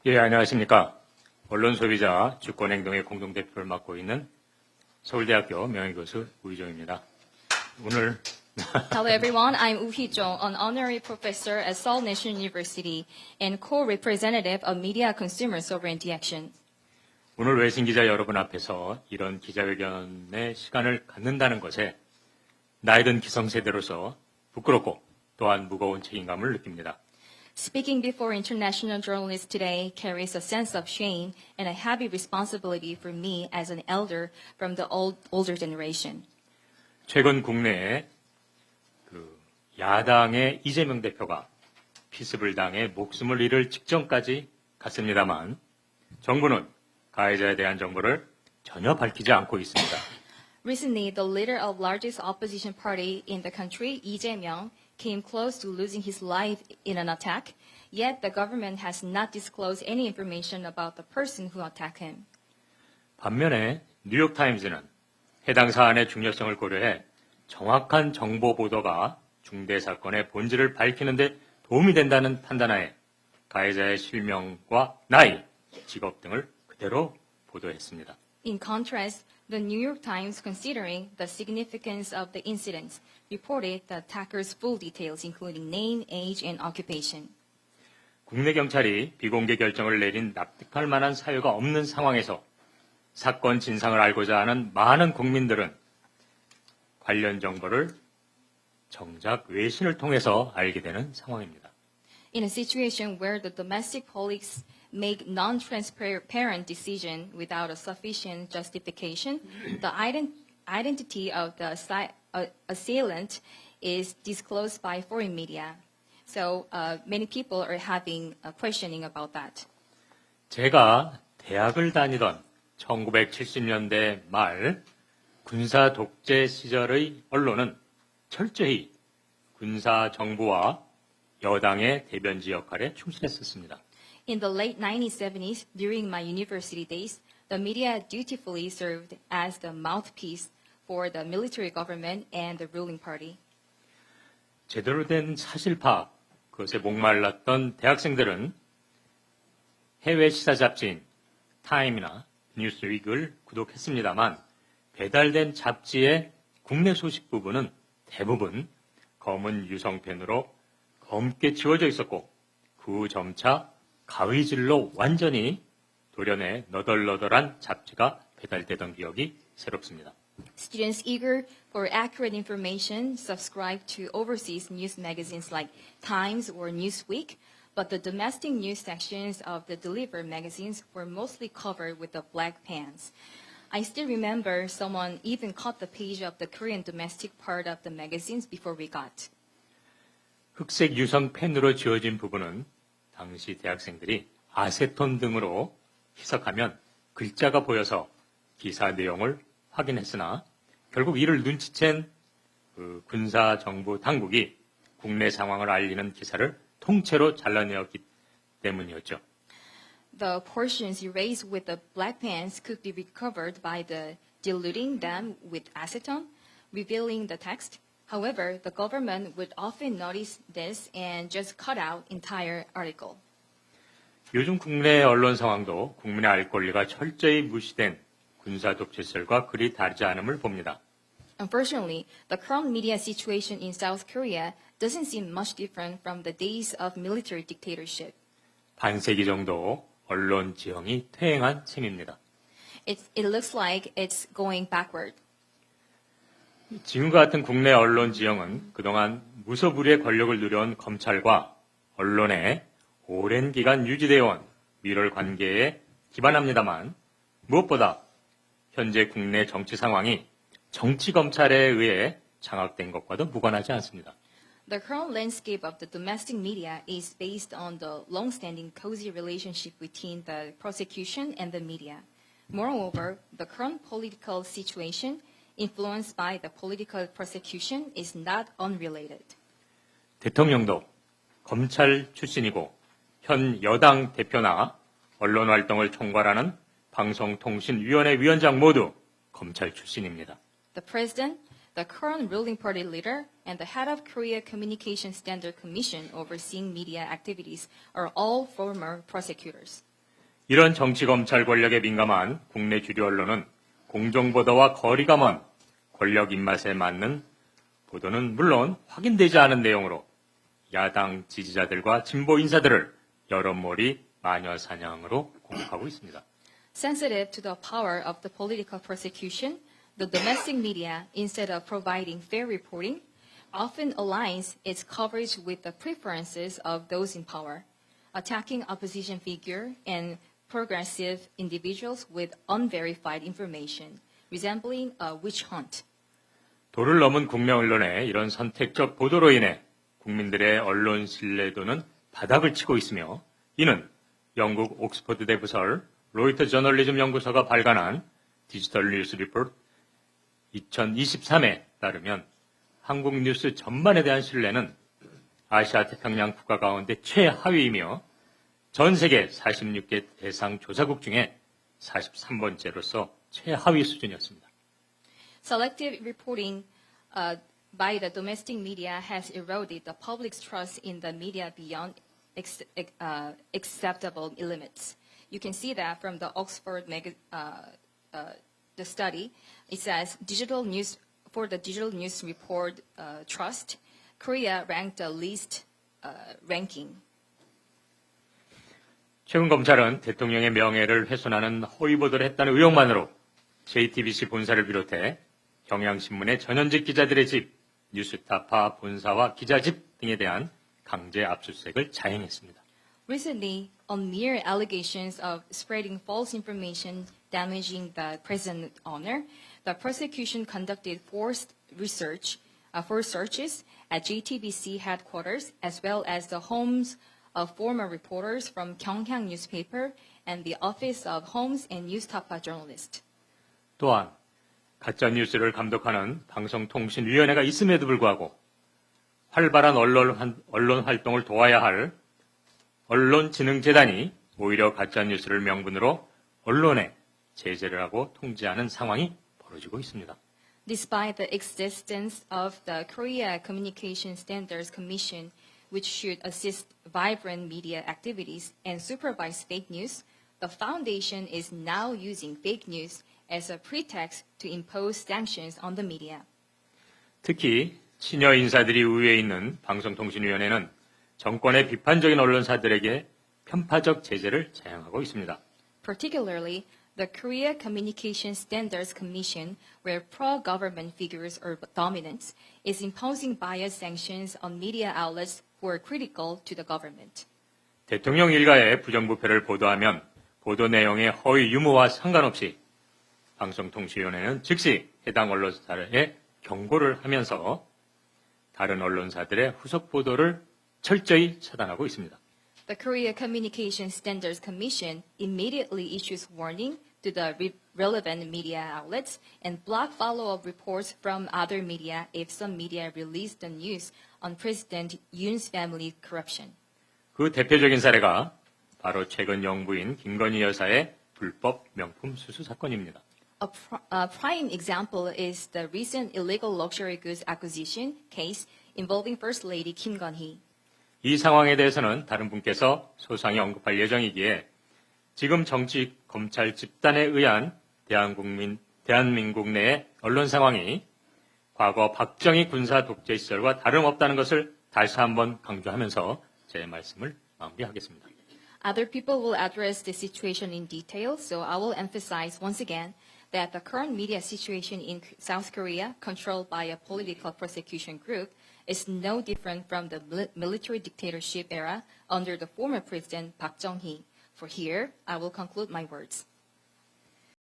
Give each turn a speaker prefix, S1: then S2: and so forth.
S1: 예, 안녕하십니까. 언론소비자 주권행동의 공동대표를 맡고 있는 서울대학교 명예교수 우희종입니다. 오늘
S2: Hello everyone, I'm Woo Hee-jong, an honorary professor at Seoul National University and co-representative of Media Consumer Sovereignty Action.
S1: 오늘 외신 기자 여러분 앞에서 이런 기자회견의 시간을 갖는다는 것에 나이든 기성세대로서 부끄럽고 또한 무거운 책임감을 느낍니다.
S2: Speaking before international journalists today carries a sense of shame and a heavy responsibility for me as an elder from the older generation.
S1: 최근 국내에 야당의 이재명 대표가 피습을 당해 목숨을 잃을 직전까지 갔습니다만 정부는 가해자에 대한 정보를 전혀 밝히지 않고 있습니다.
S2: Recently, the leader of largest opposition party in the country, Lee Jae-myung, came close to losing his life in an attack, yet the government has not disclosed any information about the person who attacked him.
S1: 반면에 뉴욕타임즈는 해당 사안의 중요성을 고려해 정확한 정보 보도가 중대 사건의 본질을 밝히는 데 도움이 된다는 판단하에 가해자의 실명과 나이, 직업 등을 그대로 보도했습니다.
S2: In contrast, the New York Times, considering the significance of the incidents, reported the attacker's full details, including name, age, and occupation.
S1: 국내 경찰이 비공개 결정을 내린 납득할 만한 사유가 없는 상황에서 사건 진상을 알고자 하는 많은 국민들은 관련 정보를 정작 외신을 통해서 알게 되는 상황입니다.
S2: In a situation where the domestic police make non-transparent decision without a sufficient justification, the identity of the assailant is disclosed by foreign media. So many people are having a questioning about that.
S1: 제가 대학을 다니던 1970년대 말 군사 독재 시절의 언론은 철저히 군사 정부와 여당의 대변지 역할에 충실했었습니다.
S2: In the late 1970s, during my university days, the media dutifully served as the mouthpiece for the military government and the ruling party.
S1: 제대로 된 사실 파악, 그것에 목말랐던 대학생들은 해외 시사 잡지인 타임이나 뉴스윅을 구독했습니다만 배달된 잡지의 국내 소식 부분은 대부분 검은 유성펜으로 검게 지워져 있었고 그 점차 가위질로 완전히 도려내 너덜너덜한 잡지가 배달되던 기억이 새롭습니다.
S2: Students eager for accurate information subscribe to overseas news magazines like Times or Newsweek, but the domestic news sections of the delivered magazines were mostly covered with the black pans. I still remember someone even cut the page of the Korean domestic part of the magazines before we got.
S1: 흑색 유성 펜으로 지워진 부분은 당시 대학생들이 아세톤 등으로 희석하면 글자가 보여서 기사 내용을 확인했으나 결국 이를 눈치챈 군사 정부 당국이 국내 상황을 알리는 기사를 통째로 잘라내었기 때문이었죠.
S2: The portions erased with the black pans could be recovered by the diluting them with acetone, revealing the text. However, the government would often notice this and just cut out entire article.
S1: 요즘 국내 언론 상황도 국민의 알 권리가 철저히 무시된 군사 독재 시절과 그리 다르지 않음을 봅니다.
S2: Unfortunately, the current media situation in South Korea doesn't seem much different from the days of military dictatorship.
S1: 반세기 정도 언론 지형이 퇴행한 셈입니다.
S2: It looks like it's going backward.
S1: 지금과 같은 국내 언론 지형은 그동안 무소불위의 권력을 누려온 검찰과 언론의 오랜 기간 유지되어 온 밀월 관계에 기반합니다만 무엇보다 현재 국내 정치 상황이 정치 검찰에 의해 장악된 것과도 무관하지 않습니다.
S2: The current landscape of the domestic media is based on the long-standing cozy relationship between the prosecution and the media. Moreover, the current political situation influenced by the political prosecution is not unrelated.
S1: 대통령도 검찰 출신이고 현 여당 대표나 언론 활동을 총괄하는 방송통신위원회 위원장 모두 검찰 출신입니다.
S2: The president, the current ruling party leader, and the head of Korea Communication Standard Commission overseeing media activities are all former prosecutors.
S1: 이런 정치 검찰 권력에 민감한 국내 주류 언론은 공정보도와 거리가 먼 권력 입맛에 맞는 보도는 물론 확인되지 않은 내용으로 야당 지지자들과 진보 인사들을 여론몰이 마녀 사냥으로 공격하고 있습니다.
S2: Sensitive to the power of the political persecution, the domestic media, instead of providing fair reporting, often aligns its coverage with the preferences of those in power, attacking opposition figure and progressive individuals with unverified information, resembling a witch hunt.
S1: 도를 넘은 국내 언론의 이런 선택적 보도로 인해 국민들의 언론 신뢰도는 바닥을 치고 있으며 이는 영국 옥스퍼드대 부설 로이터 저널리즘 연구소가 발간한 디지털 뉴스 리포트 2023에 따르면 한국 뉴스 전반에 대한 신뢰는 아시아 태평양 국가 가운데 최하위이며 전 세계 46개 대상 조사국 중에 43번째로서 최하위 수준이었습니다.
S2: Selective reporting by the domestic media has eroded the public's trust in the media beyond acceptable limits. You can see that from the Oxford the study. It says for the digital news report trust, Korea ranked the least ranking.
S1: 최근 검찰은 대통령의 명예를 훼손하는 허위 보도를 했다는 의혹만으로 JTBC 본사를 비롯해 경향신문의 전현직 기자들의 집, 뉴스타파 본사와 기자집 등에 대한 강제 압수수색을 자행했습니다.
S2: Recently, on mere allegations of spreading false information damaging the present honor, the prosecution conducted forced searches at JTBC headquarters as well as the homes of former reporters from Gyeonghang newspaper and the office of Homes and Newstapa journalist.
S1: 또한 가짜뉴스를 감독하는 방송통신위원회가 있음에도 불구하고 활발한 언론 활동을 도와야 할 언론진흥재단이 오히려 가짜뉴스를 명분으로 언론에 제재를 하고 통제하는 상황이 벌어지고 있습니다.
S2: Despite the existence of the Korea Communication Standards Commission, which should assist vibrant media activities and supervise fake news, the foundation is now using fake news as a pretext to impose sanctions on the media.
S1: 특히 친여 인사들이 우위에 있는 방송통신위원회는 정권의 비판적인 언론사들에게 편파적 제재를 자행하고 있습니다.
S2: Particularly, the Korea Communication Standards Commission, where pro-government figures are dominant, is imposing bias sanctions on media outlets who are critical to the government.
S1: 대통령 일가의 부정부패를 보도하면 보도 내용의 허위 유무와 상관없이 방송통신위원회는 즉시 해당 언론사에 경고를 하면서 다른 언론사들의 후속 보도를 철저히 차단하고 있습니다.
S2: The Korea Communication Standards Commission immediately issues warning to the relevant media outlets and block follow-up reports from other media if some media release the news on President Yoon's family corruption.
S1: 그 대표적인 사례가 바로 최근 영부인 김건희 여사의 불법 명품 수수 사건입니다.
S2: A prime example is the recent illegal luxury goods acquisition case involving First Lady Kim Gun-hee.
S1: 이 상황에 대해서는 다른 분께서 소상히 언급할 예정이기에 지금 정치 검찰 집단에 의한 대한민국 내의 언론 상황이 과거 박정희 군사 독재 시절과 다름없다는 것을 다시 한번 강조하면서 제 말씀을 마무리하겠습니다.
S2: Other people will address the situation in detail, so I will emphasize once again that the current media situation in South Korea, controlled by a political persecution group, is no different from the military dictatorship era under the former president Park Chung-hee. For here, I will conclude my words.